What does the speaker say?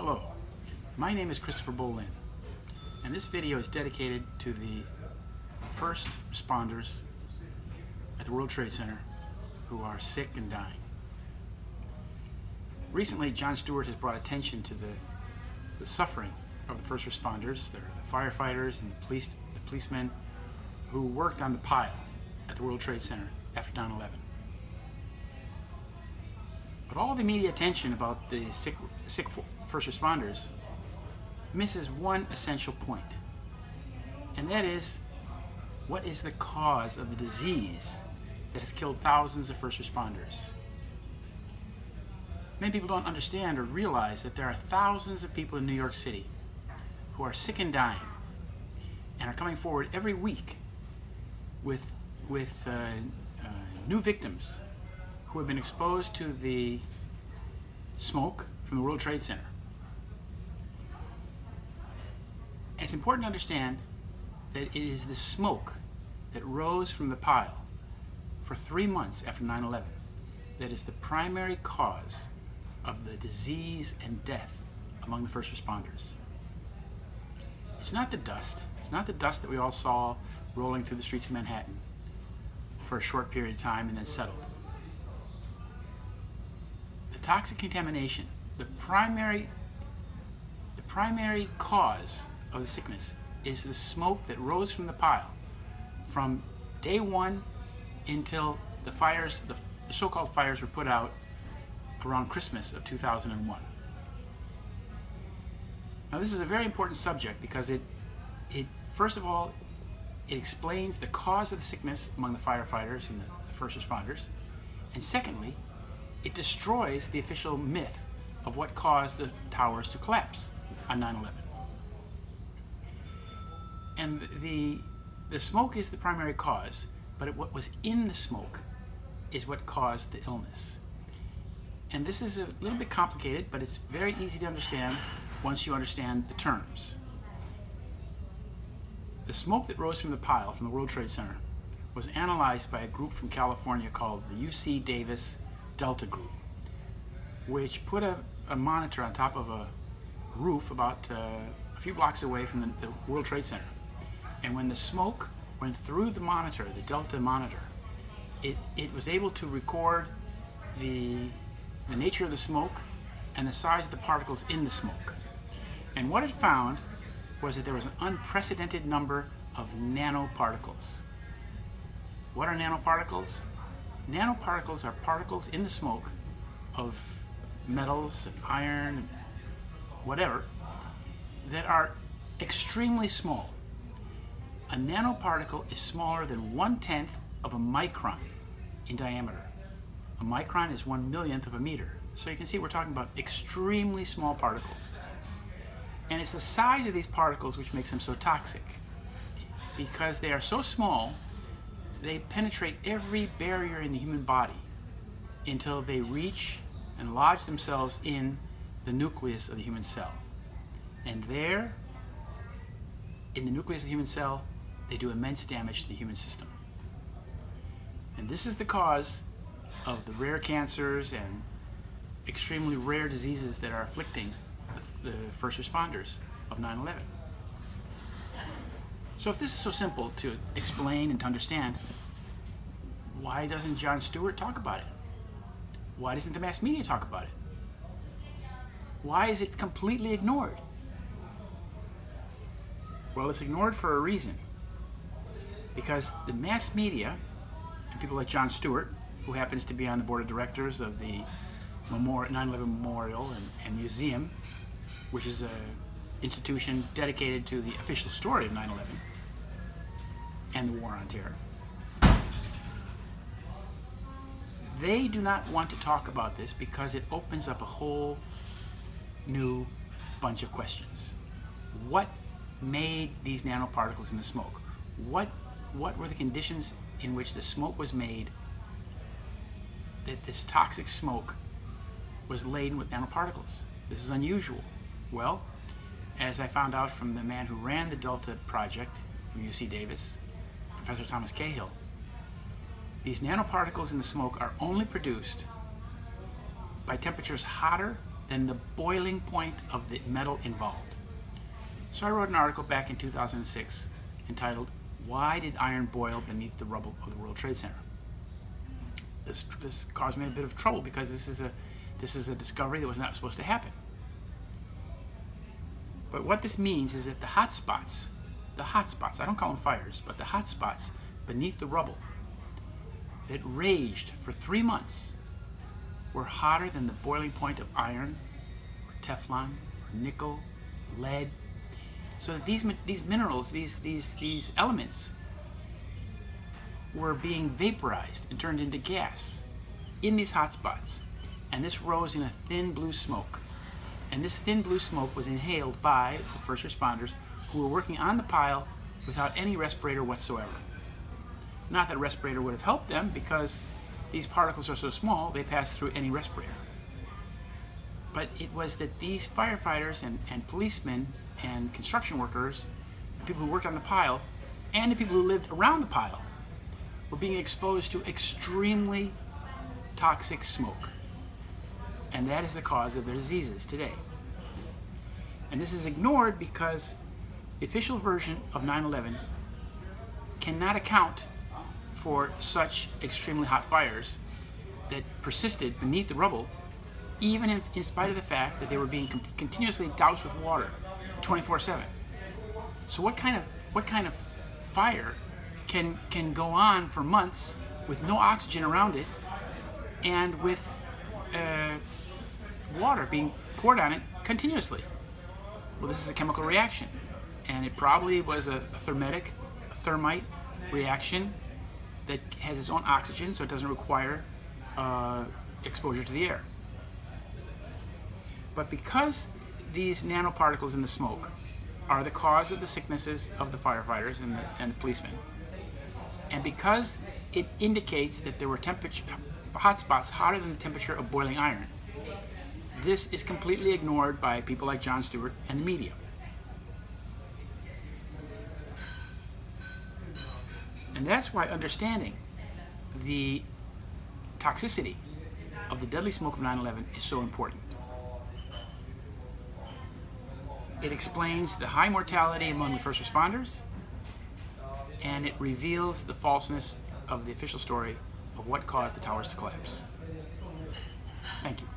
Hello, my name is Christopher Bollyn, and this video is dedicated to the first responders at the World Trade Center who are sick and dying. Recently, Jon Stewart has brought attention to the suffering of the first responders. They're the firefighters and the policemen who worked on the pile at the World Trade Center after 9/11. But all the media attention about the sick first responders misses one essential point, and that is, what is the cause of the disease that has killed thousands of first responders? Many people don't understand or realize that there are thousands of people in New York City who are sick and dying and are coming forward every week with new victims who have been exposed to the smoke from the World Trade Center. And it's important to understand that it is the smoke that rose from the pile for 3 months after 9/11 that is the primary cause of the disease and death among the first responders. It's not the dust. It's not the dust that we all saw rolling through the streets of Manhattan for a short period of time and then settled. The toxic contamination, the primary cause of the sickness, is the smoke that rose from the pile from day one until the fires, the so-called fires, were put out around Christmas of 2001. Now, this is a very important subject because it first of all, it explains the cause of the sickness among the firefighters and the first responders, and secondly, it destroys the official myth of what caused the towers to collapse on 9/11. And the smoke is the primary cause, but what was in the smoke is what caused the illness. And this is a little bit complicated, but it's very easy to understand once you understand the terms. The smoke that rose from the pile from the World Trade Center was analyzed by a group from California called the UC Davis Delta Group, which put a monitor on top of a roof about a few blocks away from the World Trade Center. And when the smoke went through the monitor, the Delta monitor, it was able to record the nature of the smoke and the size of the particles in the smoke. And what it found was that there was an unprecedented number of nanoparticles. What are nanoparticles? Nanoparticles are particles in the smoke of metals and iron and whatever that are extremely small. A nanoparticle is smaller than 1/10 of a micron in diameter. A micron is 1/1,000,000th of a meter. So you can see we're talking about extremely small particles. And it's the size of these particles which makes them so toxic. Because they are so small, they penetrate every barrier in the human body until they reach and lodge themselves in the nucleus of the human cell. And there, in the nucleus of the human cell, they do immense damage to the human system. And this is the cause of the rare cancers and extremely rare diseases that are afflicting the first responders of 9/11. So if this is so simple to explain and to understand, why doesn't Jon Stewart talk about it? Why doesn't the mass media talk about it? Why is it completely ignored? Well, it's ignored for a reason. Because the mass media, and people like Jon Stewart, who happens to be on the board of directors of the 9/11 Memorial and Museum, which is an institution dedicated to the official story of 9/11 and the war on terror, they do not want to talk about this because it opens up a whole new bunch of questions. What made these nanoparticles in the smoke? What were the conditions in which the smoke was made, that this toxic smoke was laden with nanoparticles? This is unusual. Well, as I found out from the man who ran the Delta project from UC Davis, Professor Thomas Cahill, these nanoparticles in the smoke are only produced by temperatures hotter than the boiling point of the metal involved. So I wrote an article back in 2006 entitled, "Why Did Iron Boil Beneath the Rubble of the World Trade Center?" This caused me a bit of trouble because this is a discovery that was not supposed to happen. But what this means is that the hot spots, I don't call them fires, but the hot spots beneath the rubble that raged for 3 months were hotter than the boiling point of iron, or Teflon, or nickel, lead. So that these minerals, these elements, were being vaporized and turned into gas in these hot spots. And this rose in a thin blue smoke. And this thin blue smoke was inhaled by the first responders who were working on the pile without any respirator whatsoever. Not that a respirator would have helped them, because these particles are so small they pass through any respirator. But it was that these firefighters and policemen and construction workers, the people who worked on the pile, and the people who lived around the pile, were being exposed to extremely toxic smoke. And that is the cause of their diseases today. And this is ignored because the official version of 9/11 cannot account for such extremely hot fires that persisted beneath the rubble, even in spite of the fact that they were being continuously doused with water 24/7. So what kind of fire can go on for months with no oxygen around it and with water being poured on it continuously? Well, this is a chemical reaction, and it probably was a thermite reaction that has its own oxygen, so it doesn't require exposure to the air. But because these nanoparticles in the smoke are the cause of the sicknesses of the firefighters and the policemen, and because it indicates that there were hot spots hotter than the temperature of boiling iron, this is completely ignored by people like Jon Stewart and the media. And that's why understanding the toxicity of the deadly smoke of 9/11 is so important. It explains the high mortality among the first responders, and it reveals the falseness of the official story of what caused the towers to collapse. Thank you.